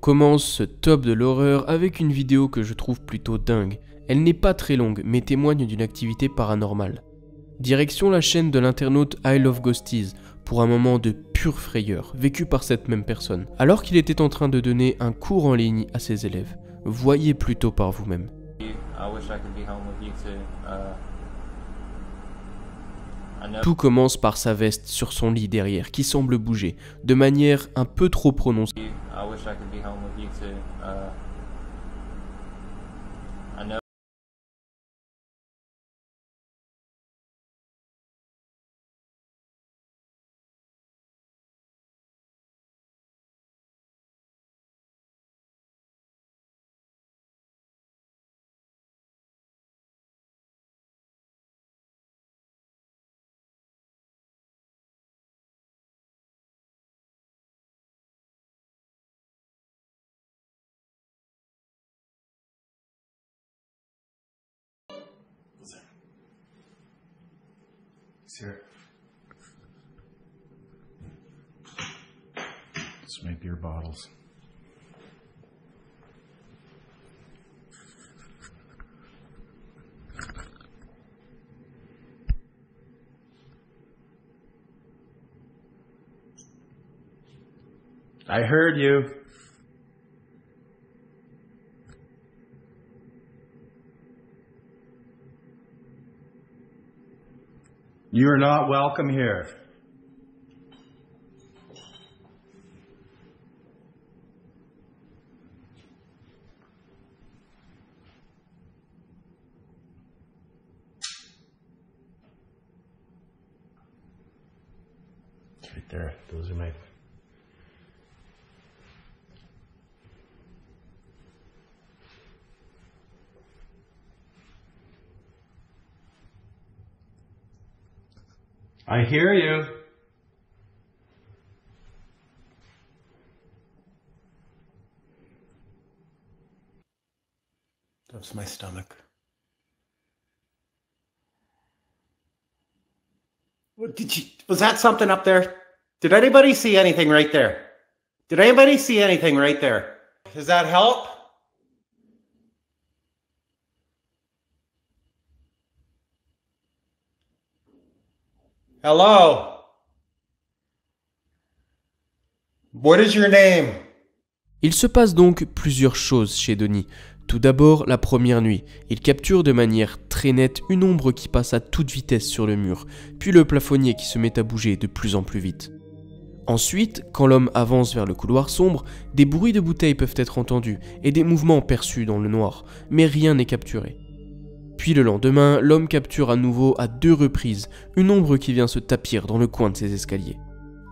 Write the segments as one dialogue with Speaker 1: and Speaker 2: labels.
Speaker 1: commence ce top de l'horreur avec une vidéo que je trouve plutôt dingue. Elle n'est pas très longue, mais témoigne d'une activité paranormale. Direction la chaîne de l'internaute I Love Ghosties, pour un moment de pure frayeur, vécu par cette même personne, alors qu'il était en train de donner un cours en ligne à ses élèves. Voyez plutôt par vous-même. Tout commence par sa veste sur son lit derrière, qui semble bouger, de manière un peu trop prononcée.
Speaker 2: Here. Just my beer bottles. I heard you. You are not welcome here. Right there. Those are my... I hear you. That's my stomach. What did you? Was that something up there? Did anybody see anything right there? Did anybody see anything right there? Does that help? Hello? What is your name?
Speaker 1: Il se passe donc plusieurs choses chez Denis. Tout d'abord, la première nuit, il capture de manière très nette une ombre qui passe à toute vitesse sur le mur, puis le plafonnier qui se met à bouger de plus en plus vite. Ensuite, quand l'homme avance vers le couloir sombre, des bruits de bouteilles peuvent être entendus et des mouvements perçus dans le noir, mais rien n'est capturé. Puis le lendemain, l'homme capture à nouveau à 2 reprises une ombre qui vient se tapir dans le coin de ses escaliers.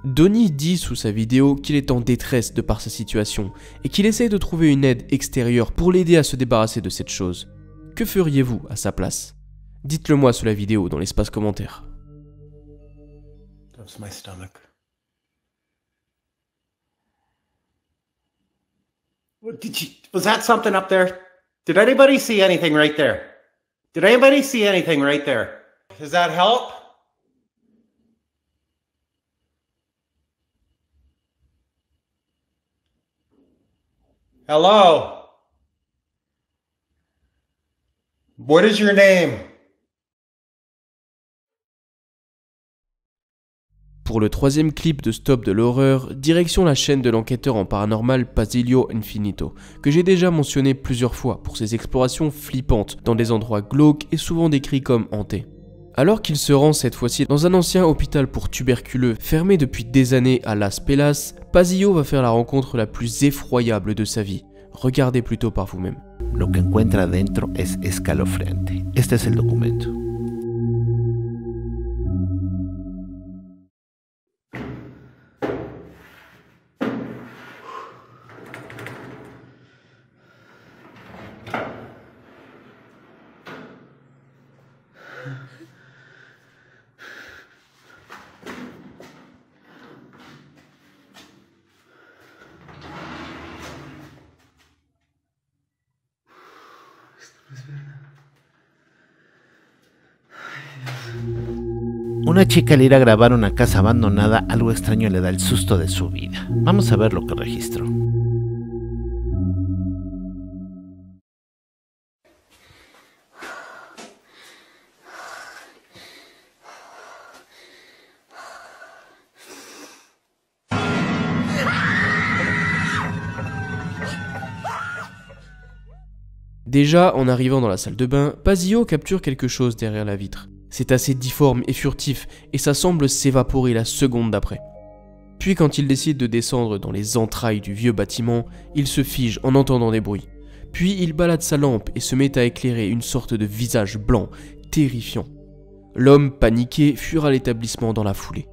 Speaker 1: Donnie dit sous sa vidéo qu'il est en détresse de par sa situation et qu'il essaie de trouver une aide extérieure pour l'aider à se débarrasser de cette chose. Que feriez-vous à sa place? Dites-le moi sous la vidéo dans l'espace commentaire.
Speaker 2: That's my stomach. What did you? Was that something up there? Did anybody see anything right there? Did anybody see anything right there? Does that help? Hello? What is your name?
Speaker 1: Pour le 3e clip de Stop de l'horreur, direction la chaîne de l'enquêteur en paranormal Pasilio Infinito, que j'ai déjà mentionné plusieurs fois pour ses explorations flippantes dans des endroits glauques et souvent décrits comme hantés. Alors qu'il se rend cette fois-ci dans un ancien hôpital pour tuberculeux fermé depuis des années à Las Pelas, Pasillo va faire la rencontre la plus effroyable de sa vie. Regardez plutôt par vous-même.
Speaker 3: Lo que encuentra adentro es escalofriante. Este es el documento. Una chica al ir a grabar una casa abandonada, algo extraño le da el susto de su vida. Vamos a ver lo que registró.
Speaker 1: Déjà, en arrivant dans la salle de bain, Pazio capture quelque chose derrière la vitre. C'est assez difforme et furtif, et ça semble s'évaporer la seconde d'après. Puis quand il décide de descendre dans les entrailles du vieux bâtiment, il se fige en entendant des bruits. Puis il balade sa lampe et se met à éclairer une sorte de visage blanc, terrifiant. L'homme, paniqué, fuira l'établissement dans la foulée.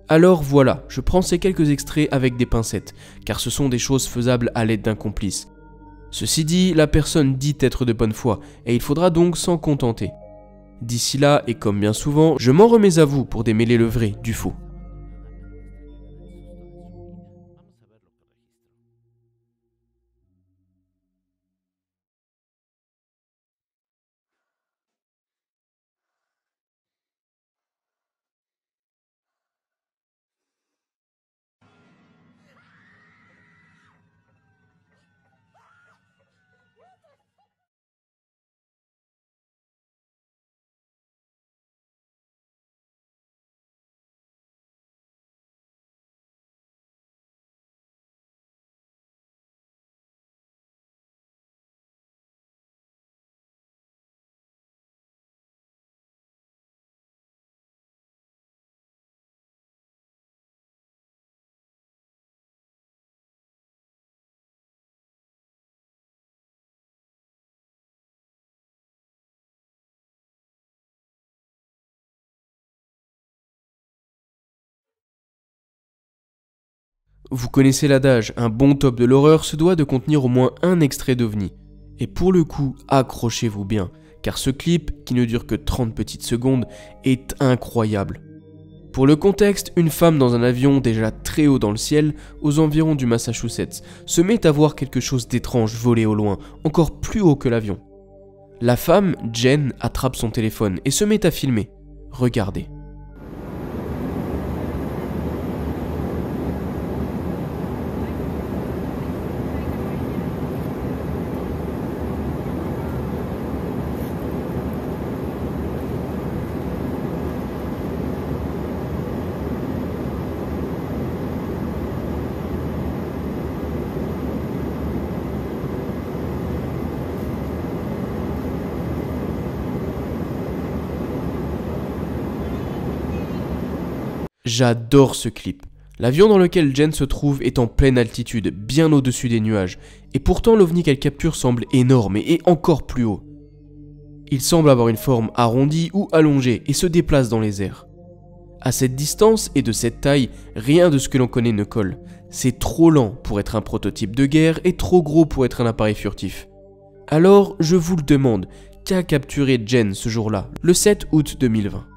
Speaker 1: Alors voilà, je prends ces quelques extraits avec des pincettes, car ce sont des choses faisables à l'aide d'un complice. Ceci dit, la personne dit être de bonne foi, et il faudra donc s'en contenter. D'ici là, et comme bien souvent, je m'en remets à vous pour démêler le vrai du faux. Vous connaissez l'adage, un bon top de l'horreur se doit de contenir au moins un extrait d'OVNI. Et pour le coup, accrochez-vous bien, car ce clip, qui ne dure que 30 petites secondes, est incroyable. Pour le contexte, une femme dans un avion déjà très haut dans le ciel, aux environs du Massachusetts, se met à voir quelque chose d'étrange voler au loin, encore plus haut que l'avion. La femme, Jen, attrape son téléphone et se met à filmer. Regardez. J'adore ce clip. L'avion dans lequel Jen se trouve est en pleine altitude, bien au-dessus des nuages, et pourtant l'OVNI qu'elle capture semble énorme et encore plus haut. Il semble avoir une forme arrondie ou allongée et se déplace dans les airs. À cette distance et de cette taille, rien de ce que l'on connaît ne colle. C'est trop lent pour être un prototype de guerre et trop gros pour être un appareil furtif. Alors, je vous le demande, qu'a capturé Jen ce jour-là, le 7 août 2020 ?